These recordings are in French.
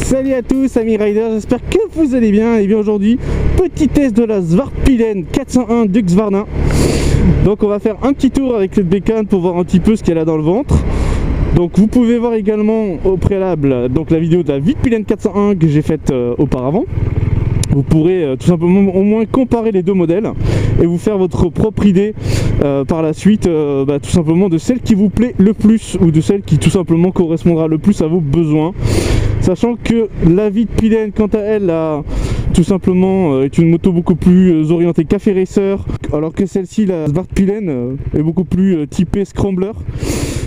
Salut à tous amis riders, j'espère que vous allez bien. Et bien aujourd'hui, petit test de la Svartpilen 401 d'Husqvarna. Donc on va faire un petit tour avec cette bécane pour voir un petit peu ce qu'elle a dans le ventre. Donc vous pouvez voir également au préalable donc la vidéo de la Vitpilen 401 que j'ai faite auparavant. Vous pourrez tout simplement au moins comparer les deux modèles et vous faire votre propre idée par la suite tout simplement de celle qui vous plaît le plus ou de celle qui tout simplement correspondra le plus à vos besoins. Sachant que la Vitpilen quant à elle tout simplement est une moto beaucoup plus orientée café racer, alors que celle-ci, la Svartpilen, est beaucoup plus typée scrambler.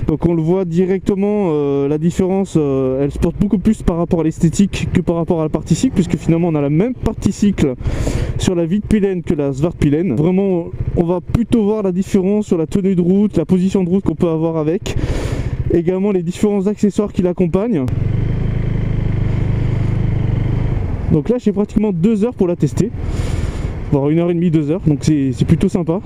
Donc on le voit directement, la différence, elle se porte beaucoup plus par rapport à l'esthétique que par rapport à la partie cycle, puisque finalement on a la même partie cycle sur la Vitpilen que la Svartpilen. Vraiment on va plutôt voir la différence sur la tenue de route, la position de route qu'on peut avoir avec, également les différents accessoires qui l'accompagnent. Donc là j'ai pratiquement 2 heures pour la tester, voire 1h30, 2 heures, donc c'est plutôt sympa.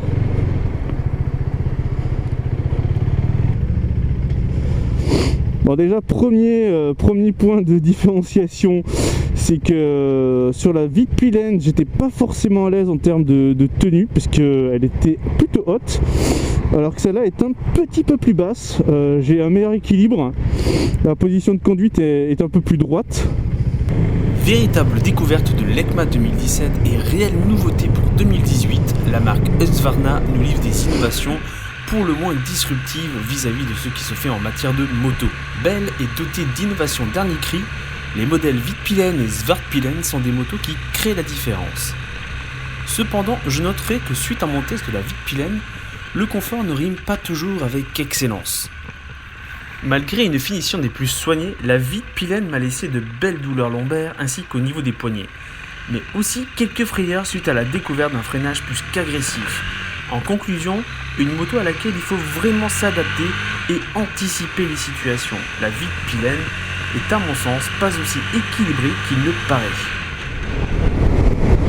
Bon déjà premier point de différenciation, c'est que sur la Vitpilen j'étais pas forcément à l'aise en termes de tenue, puisqu'elle était plutôt haute, alors que celle-là est un petit peu plus basse. J'ai un meilleur équilibre, la position de conduite est un peu plus droite. Véritable découverte de l'EICMA 2017 et réelle nouveauté pour 2018, la marque Husqvarna nous livre des innovations pour le moins disruptives vis-à-vis de ce qui se fait en matière de moto. Belle et dotée d'innovations dernier cri, les modèles Vitpilen et Svartpilen sont des motos qui créent la différence. Cependant, je noterai que suite à mon test de la Vitpilen, le confort ne rime pas toujours avec excellence. Malgré une finition des plus soignées, la Vitpilen m'a laissé de belles douleurs lombaires ainsi qu'au niveau des poignets, mais aussi quelques frayeurs suite à la découverte d'un freinage plus qu'agressif. En conclusion, une moto à laquelle il faut vraiment s'adapter et anticiper les situations. La Vitpilen est à mon sens pas aussi équilibrée qu'il ne paraît.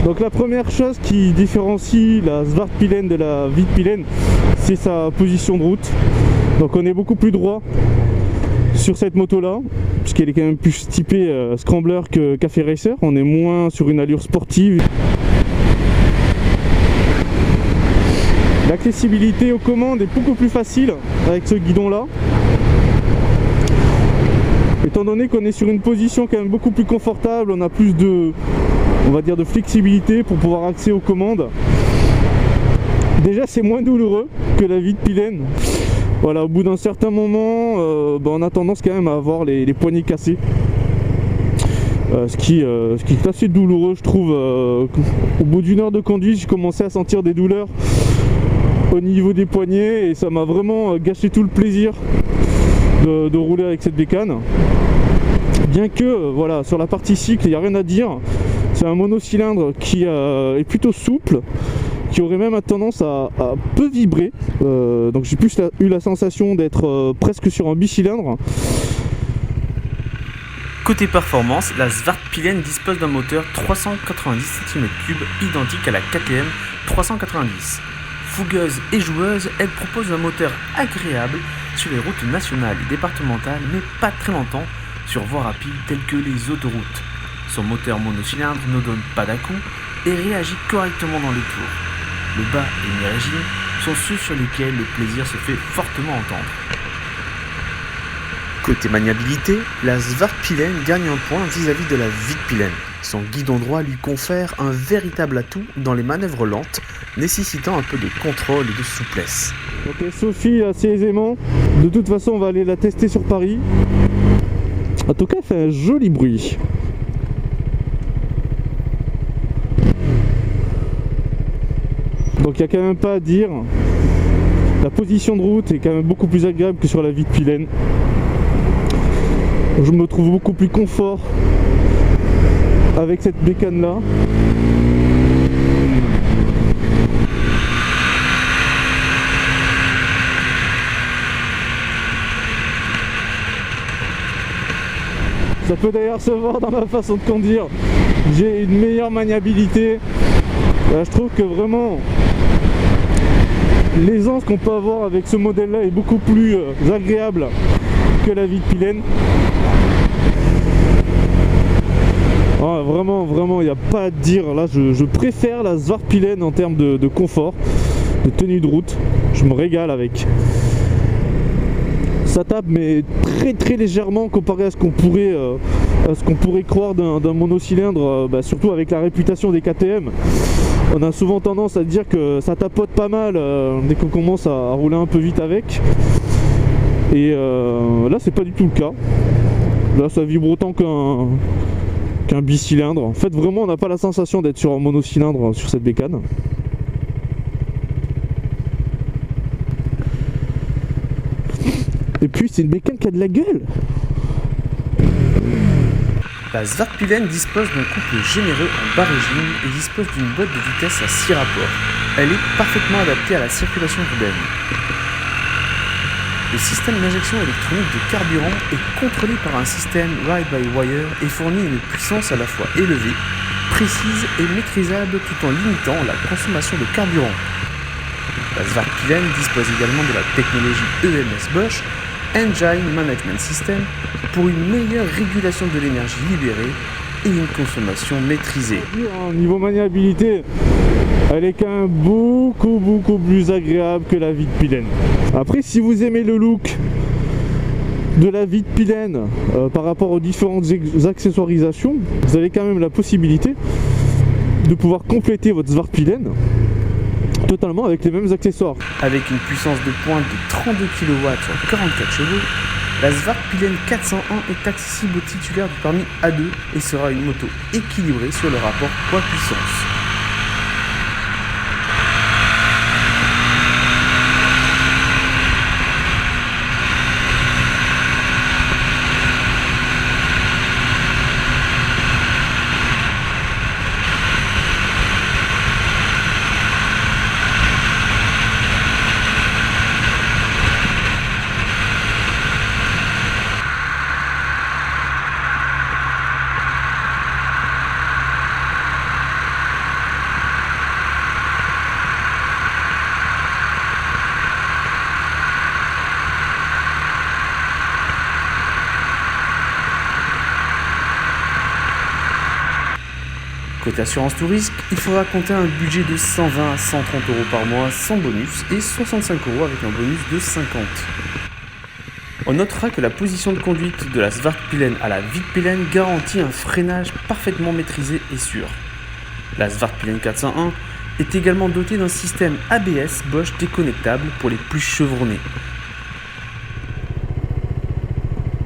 Donc la première chose qui différencie la Svartpilen de la Vitpilen, c'est sa position de route. Donc on est beaucoup plus droit sur cette moto là, puisqu'elle est quand même plus typée scrambler que café racer. On est moins sur une allure sportive. L'accessibilité aux commandes est beaucoup plus facile avec ce guidon là, étant donné qu'on est sur une position quand même beaucoup plus confortable. On a plus de, on va dire, de flexibilité pour pouvoir accéder aux commandes. Déjà c'est moins douloureux que la Vitpilen. Voilà, au bout d'un certain moment, on a tendance quand même à avoir les poignets cassés. Ce qui est assez douloureux, je trouve. Au bout d'1 heure de conduite, j'ai commencé à sentir des douleurs au niveau des poignets et ça m'a vraiment gâché tout le plaisir de rouler avec cette bécane. Bien que, voilà, sur la partie cycle, il n'y a rien à dire. C'est un monocylindre qui est plutôt souple, qui aurait même tendance à peu vibrer, donc j'ai plus eu la sensation d'être presque sur un bicylindre. Côté performance, la Svartpilen dispose d'un moteur 390 cm3 identique à la KTM 390. Fougueuse et joueuse, elle propose un moteur agréable sur les routes nationales et départementales, mais pas très longtemps sur voies rapides telles que les autoroutes. Son moteur monocylindre ne donne pas d'à-coups et réagit correctement dans les tours. Le bas et le mi-régime sont ceux sur lesquels le plaisir se fait fortement entendre. Côté maniabilité, la Svartpilen gagne un point vis-à-vis de la Vitpilen. Son guidon droit lui confère un véritable atout dans les manœuvres lentes, nécessitant un peu de contrôle et de souplesse. Ok, Sophie assez aisément. De toute façon, on va aller la tester sur Paris. En tout cas, elle fait un joli bruit. Donc il n'y a quand même pas à dire, la position de route est quand même beaucoup plus agréable que sur la Vitpilen. Je me trouve beaucoup plus confort avec cette bécane là. Ça peut d'ailleurs se voir dans ma façon de conduire, j'ai une meilleure maniabilité. Là, je trouve que vraiment l'aisance qu'on peut avoir avec ce modèle là est beaucoup plus agréable que la Vitpilen. Ah, vraiment, il n'y a pas à dire. Là, je préfère la Svartpilen en termes de confort, de tenue de route. Je me régale avec. Ça tape, mais très légèrement comparé à ce qu'on pourrait croire d'un monocylindre, surtout avec la réputation des KTM. On a souvent tendance à dire que ça tapote pas mal dès qu'on commence à rouler un peu vite avec. Et là, c'est pas du tout le cas. Là, ça vibre autant qu'un bicylindre. En fait, vraiment, on n'a pas la sensation d'être sur un monocylindre sur cette bécane. Et puis, c'est une bécane qui a de la gueule. La Svartpilen dispose d'un couple généreux en bas régime et dispose d'une boîte de vitesse à 6 rapports. Elle est parfaitement adaptée à la circulation urbaine. Le système d'injection électronique de carburant est contrôlé par un système ride-by-wire et fournit une puissance à la fois élevée, précise et maîtrisable tout en limitant la consommation de carburant. La Svartpilen dispose également de la technologie EMS Bosch, Engine Management System, pour une meilleure régulation de l'énergie libérée et une consommation maîtrisée. Niveau maniabilité, elle est quand même beaucoup plus agréable que la Svartpilen. Après, si vous aimez le look de la Svartpilen par rapport aux différentes accessoirisations, vous avez quand même la possibilité de pouvoir compléter votre Svartpilen totalement avec les mêmes accessoires. Avec une puissance de pointe de 32 kW sur 44 chevaux, la Svartpilen 401 est accessible aux titulaires du permis A2 et sera une moto équilibrée sur le rapport poids-puissance. Côté assurance tout risque, il faudra compter un budget de 120 à 130 € par mois sans bonus et 65 € avec un bonus de 50. On notera que la position de conduite de la Svartpilen à la Svartpilen garantit un freinage parfaitement maîtrisé et sûr. La Svartpilen 401 est également dotée d'un système ABS Bosch déconnectable pour les plus chevronnés.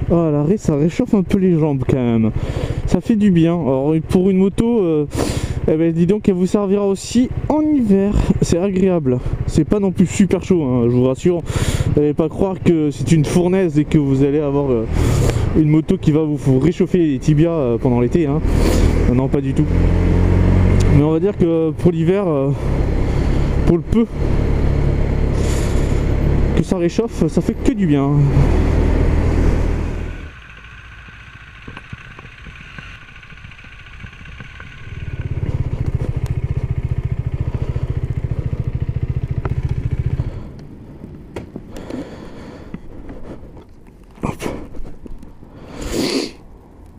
Oh, l'arrêt, ça réchauffe un peu les jambes quand même. Ça fait du bien. Alors pour une moto, dis donc, elle vous servira aussi en hiver. C'est agréable. C'est pas non plus super chaud, hein, je vous rassure. Vous n'allez pas croire que c'est une fournaise et que vous allez avoir une moto qui va vous réchauffer les tibias pendant l'été. Hein. Non, pas du tout. Mais on va dire que pour l'hiver, pour le peu que ça réchauffe, ça fait que du bien.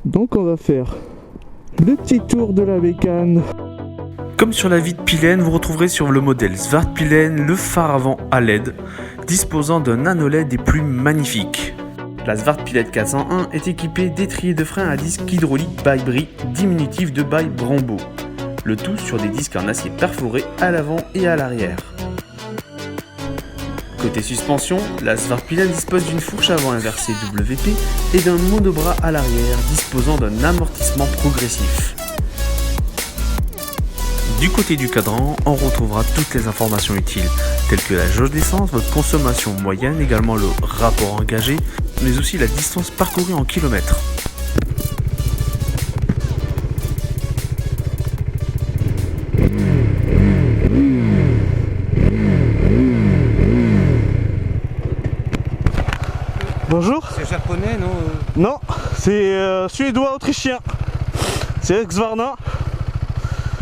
Donc on va faire le petit tour de la bécane. Comme sur la Svartpilen, vous retrouverez sur le modèle Svartpilen le phare avant à LED, disposant d'un nano LED des plus magnifiques. La Svartpilen 401 est équipée d'étriers de frein à disque hydraulique by Brie, diminutif de by Brembo. Le tout sur des disques en acier perforé à l'avant et à l'arrière. Côté suspension, la Svartpilen dispose d'une fourche avant inversée WP et d'un monobras à l'arrière disposant d'un amortissement progressif. Du côté du cadran, on retrouvera toutes les informations utiles, telles que la jauge d'essence, votre consommation moyenne, également le rapport engagé, mais aussi la distance parcourue en kilomètres. Bonjour. C'est japonais, non? Non, c'est suédois-autrichien. C'est Husqvarna.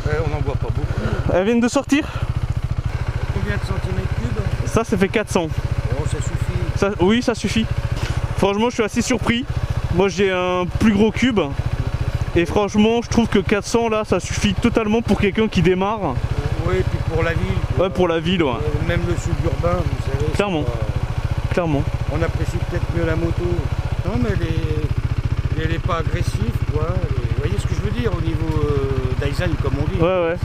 Ouais, on n'en voit pas beaucoup. Elles viennent de sortir. Combien de centimètres cubes? Ça fait 400. Oh, ça suffit. Oui, ça suffit. Franchement, je suis assez surpris. Moi, j'ai un plus gros cube. Et franchement, je trouve que 400 là, ça suffit totalement pour quelqu'un qui démarre. Oui, et puis pour la ville. Ouais, pour la ville, ouais. Même le suburbain, vous savez. Clairement. Clairement. On apprécie peut-être mieux la moto. Non, mais elle est pas agressive, quoi. Vous voyez ce que je veux dire au niveau design, comme on dit. Ouais, ouais.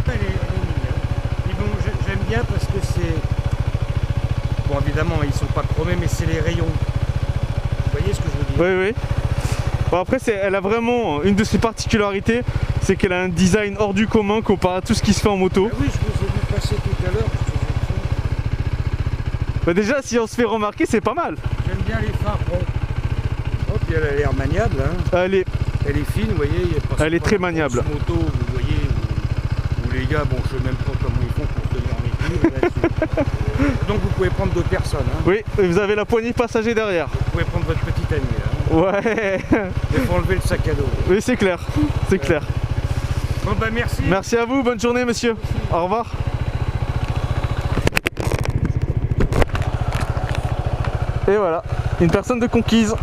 Elle est mignonne. Et bon, j'aime bien parce que c'est... Bon, évidemment, ils sont pas chromés, mais c'est les rayons. Vous voyez ce que je veux dire? Oui, oui. Bon, après, elle a vraiment une de ses particularités, c'est qu'elle a un design hors du commun comparé à tout ce qui se fait en moto. Ah oui, je vous ai vu passer tout à l'heure. Bah déjà, si on se fait remarquer, c'est pas mal. J'aime bien les phares ronds. Oh, puis elle a l'air maniable. Hein. Elle est fine, vous voyez. Elle est très maniable. Moto, vous voyez, où les gars, bon, je sais même pas comment ils font pour tenir en équilibre là-dessus. Donc vous pouvez prendre 2 personnes. Hein. Oui, et vous avez la poignée passager derrière. Vous pouvez prendre votre petite amie là. Hein. Ouais. Il faut enlever le sac à dos. Oui, c'est clair. C'est clair. Bon bah merci. Merci à vous, bonne journée monsieur. Au revoir. Et voilà, une personne de conquise.